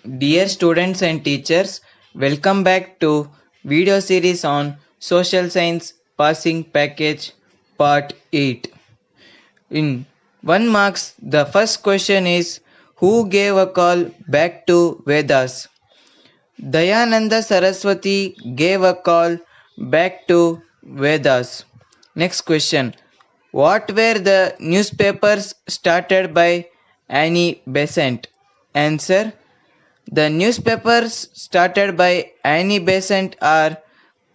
Dear students and teachers, welcome back to video series on Social Science Passing Package Part 8. In 1 marks, the first question is who gave a call back to Vedas? Dayananda Saraswati gave a call back to Vedas. Next question. What were the newspapers started by Annie Besant? Answer. The newspapers started by Annie Besant are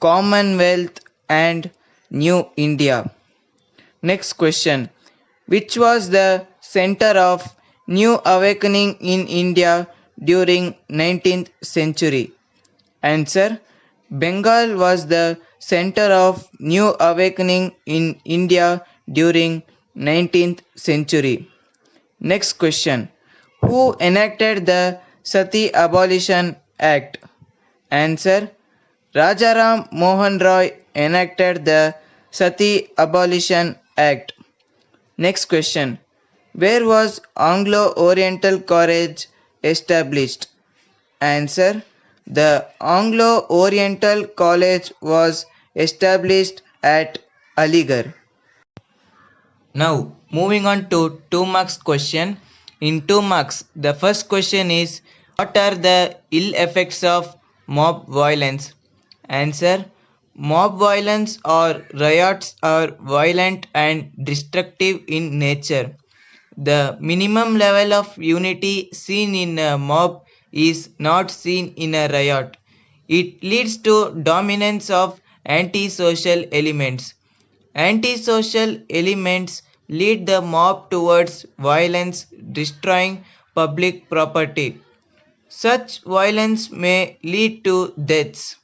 Commonwealth and New India. Next question. Which was the center of New Awakening in India during 19th century? Answer. Bengal was the center of New Awakening in India during 19th century. Next question. Who enacted the Sati Abolition Act? Answer. Rajaram Mohan Roy enacted the Sati Abolition Act. Next question. Where was Anglo-Oriental College established? Answer. The Anglo-Oriental College was established at Aligarh. Now, moving on to 2 marks question. In 2 marks, the first question is what are the ill effects of mob violence? Answer. Mob violence or riots are violent and destructive in nature. The minimum level of unity seen in a mob is not seen in a riot. It leads to dominance of antisocial elements. Antisocial elements lead the mob towards violence, destroying public property. Such violence may lead to deaths.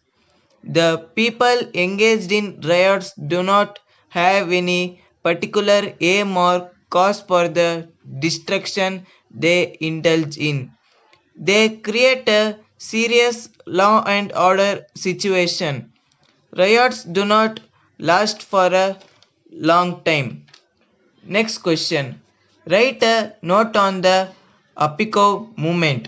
The people engaged in riots do not have any particular aim or cause for the destruction they indulge in. They create a serious law and order situation. Riots do not last for a long time. Next question. Write a note on the Apiko movement.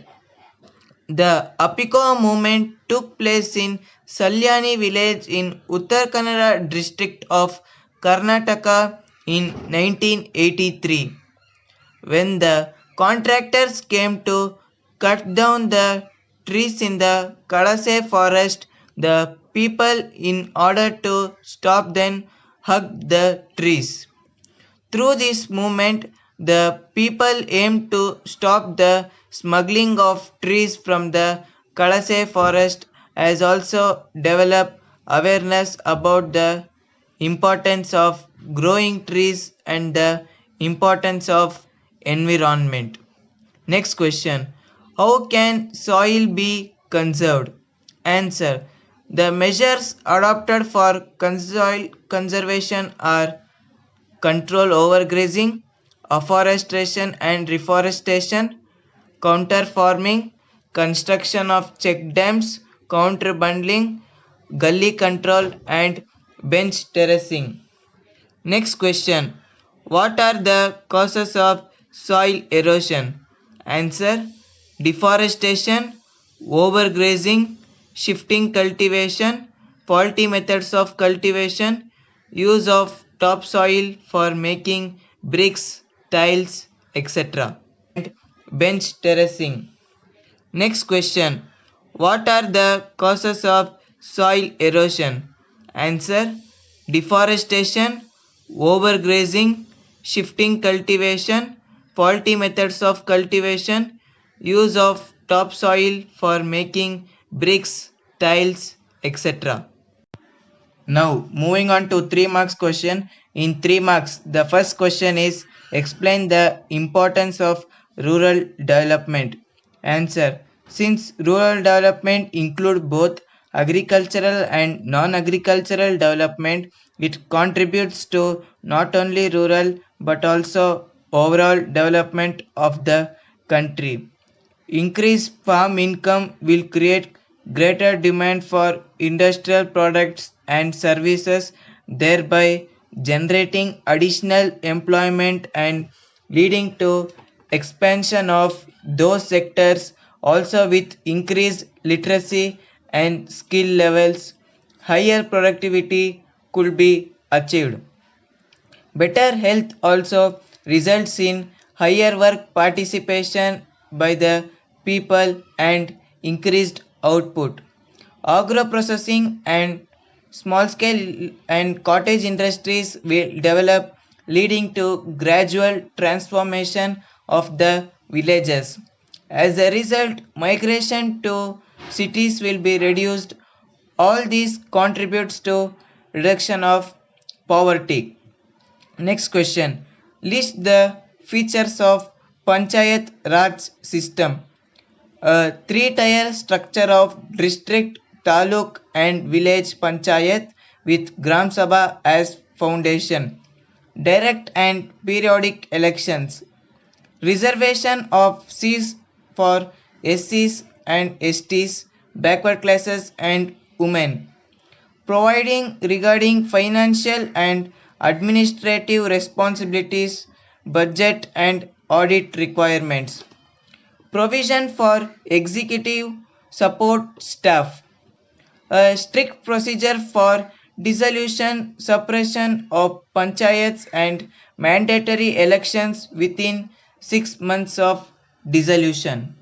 The Apiko movement took place in Salyani village in Uttar Kannada district of Karnataka in 1983. When the contractors came to cut down the trees in the Kadase forest, the people, in order to stop them, hugged the trees. Through this movement, the people aimed to stop the smuggling of trees from the Kadase forest, as also develop awareness about the importance of growing trees and the importance of environment. Next question. How can soil be conserved? Answer. The measures adopted for soil conservation are control overgrazing, afforestation and reforestation, counter farming, construction of check dams, counter bundling, gully control and bench terracing. Next question. What are the causes of soil erosion? Answer. Deforestation, overgrazing, shifting cultivation, faulty methods of cultivation, use of topsoil for making bricks, tiles, etc. Bench terracing. Next question. What are the causes of soil erosion? Answer. Deforestation, overgrazing, shifting cultivation, faulty methods of cultivation, use of topsoil for making bricks, tiles, etc. Now moving on to 3 marks question. In 3 marks, the first question is explain the importance of rural development. Answer. Since rural development include both agricultural and non-agricultural development, it contributes to not only rural but also overall development of the country. Increased farm income will create greater demand for industrial products and services, thereby generating additional employment and leading to expansion of those sectors Also, with increased literacy and skill levels, higher productivity could be achieved. Better health also results in higher work participation by the people and increased output. Agro-processing and small-scale and cottage industries will develop, leading to gradual transformation of the villages. As a result, migration to cities will be reduced. All these contributes to reduction of poverty. Next question. List the features of Panchayat Raj system. A three-tier structure of district, taluk and village panchayat with Gram Sabha as foundation. Direct and periodic elections. Reservation of seats for SCs and STs, backward classes and women. Providing regarding financial and administrative responsibilities, budget and audit requirements. Provision for executive support staff. A strict procedure for dissolution, suppression of panchayats and mandatory elections within 6 months of dissolution.